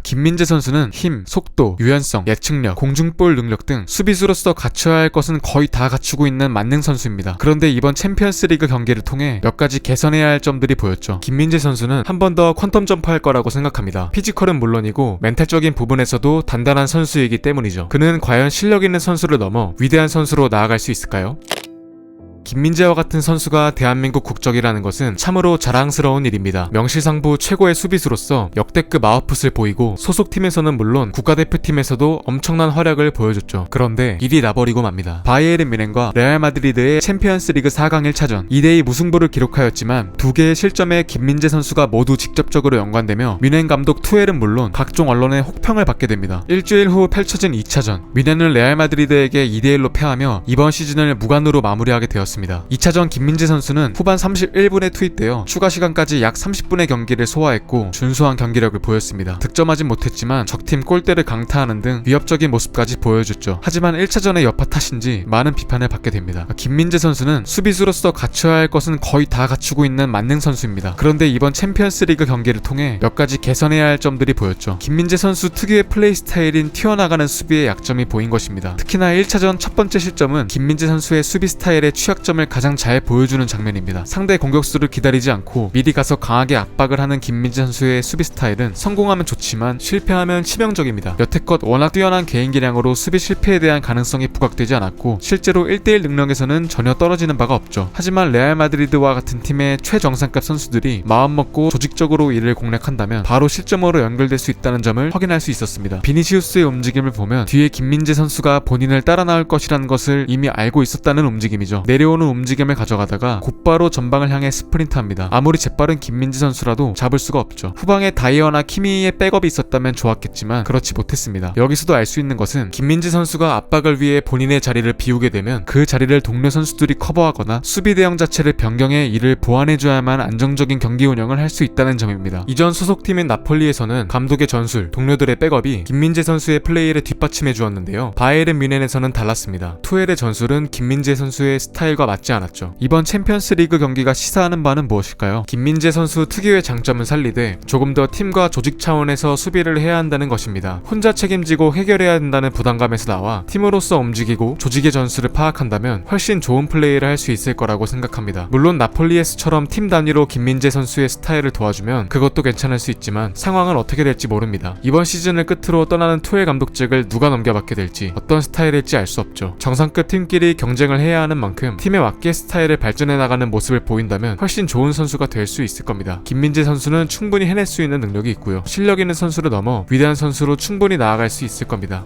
김민재 선수는 힘, 속도, 유연성, 예측력, 공중볼 능력 등 수비수로서 갖춰야 할 것은 거의 다 갖추고 있는 만능 선수입니다. 그런데 이번 챔피언스리그 경기를 통해 몇 가지 개선해야 할 점들이 보였죠. 김민재 선수는 한 번 더 퀀텀 점프할 거라고 생각합니다. 피지컬은 물론이고 멘탈적인 부분에서도 단단한 선수이기 때문이죠. 그는 과연 실력 있는 선수를 넘어 위대한 선수로 나아갈 수 있을까요? 김민재와 같은 선수가 대한민국 국적이라는 것은 참으로 자랑스러운 일입니다. 명실상부 최고의 수비수로서 역대급 아웃풋을 보이고 소속팀에서는 물론 국가대표팀에서도 엄청난 활약을 보여줬죠. 그런데 일이 나버리고 맙니다. 바이에른 뮌헨과 레알 마드리드의 챔피언스리그 4강 1차전 2대2 무승부를 기록하였지만 두 개의 실점에 김민재 선수가 모두 직접적으로 연관되며 뮌헨 감독 투헬은 물론 각종 언론의 혹평을 받게 됩니다. 일주일 후 펼쳐진 2차전 뮌헨은 레알 마드리드에게 2대1로 패하며 이번 시즌을 무관으로 마무리하게 되었습니다. 2차전 김민재 선수는 후반 31분에 투입되어 추가 시간까지 약 30분의 경기를 소화했고 준수한 경기력을 보였습니다. 득점하진 못했지만 적팀 골대를 강타하는 등 위협적인 모습까지 보여줬죠. 하지만 1차전의 여파 탓인지 많은 비판을 받게 됩니다. 김민재 선수는 수비수로서 갖춰야 할 것은 거의 다 갖추고 있는 만능 선수입니다. 그런데 이번 챔피언스리그 경기를 통해 몇 가지 개선해야 할 점들이 보였죠. 김민재 선수 특유의 플레이 스타일인 튀어나가는 수비의 약점이 보인 것입니다. 특히나 1차전 첫 번째 실점은 김민재 선수의 수비 스타일의 취약점을 가장 잘 보여주는 장면입니다. 상대 공격수를 기다리지 않고 미리 가서 강하게 압박을 하는 김민재 선수의 수비 스타일은 성공하면 좋지만 실패하면 치명적입니다. 여태껏 워낙 뛰어난 개인 기량으로 수비 실패에 대한 가능성이 부각되지 않았고 실제로 1대1 능력에서는 전혀 떨어지는 바가 없죠. 하지만 레알 마드리드와 같은 팀의 최정상급 선수들이 마음먹고 조직적으로 이를 공략한다면 바로 실점으로 연결될 수 있다는 점을 확인할 수 있었습니다. 비니시우스의 움직임을 보면 뒤에 김민재 선수가 본인을 따라 나올 것이라는 것을 이미 알고 있었다는 움직임이죠. 내려오는 움직임을 가져가다가 곧바로 전방을 향해 스프린트합니다. 아무리 재빠른 김민재 선수라도 잡을 수가 없죠. 후방에 다이어나 키미의 백업이 있었다면 좋았겠지만 그렇지 못했습니다. 여기서도 알 수 있는 것은 김민재 선수가 압박을 위해 본인의 자리를 비우게 되면 그 자리를 동료 선수들이 커버하거나 수비 대형 자체를 변경해 이를 보완해줘야만 안정적인 경기 운영을 할 수 있다는 점입니다. 이전 소속팀인 나폴리에서는 감독의 전술, 동료들의 백업이 김민재 선수의 플레이를 뒷받침해 주었는데요. 바이에른 뮌헨에서는 달랐습니다. 투헬의 전술은 김민재 선수의 스타일과 맞지 않았죠. 이번 챔피언스리그 경기가 시사하는 바는 무엇일까요? 김민재 선수 특유의 장점은 살리되 조금 더 팀과 조직 차원에서 수비를 해야 한다는 것입니다. 혼자 책임지고 해결해야 한다는 부담감에서 나와 팀으로서 움직이고 조직의 전술을 파악한다면 훨씬 좋은 플레이를 할 수 있을 거라고 생각합니다. 물론 나폴리에스처럼 팀 단위로 김민재 선수의 스타일을 도와주면 그것도 괜찮을 수 있지만 상황은 어떻게 될지 모릅니다. 이번 시즌을 끝으로 떠나는 투엘 감독직을 누가 넘겨받게 될지 어떤 스타일일지 알 수 없죠. 정상급 팀끼리 경쟁을 해야 하는 만큼 팀에 맞게 스타일을 발전해 나가는 모습을 보인다면 훨씬 좋은 선수가 될 수 있을 겁니다. 김민재 선수는 충분히 해낼 수 있는 능력이 있고요. 실력 있는 선수를 넘어 위대한 선수로 충분히 나아갈 수 있을 겁니다.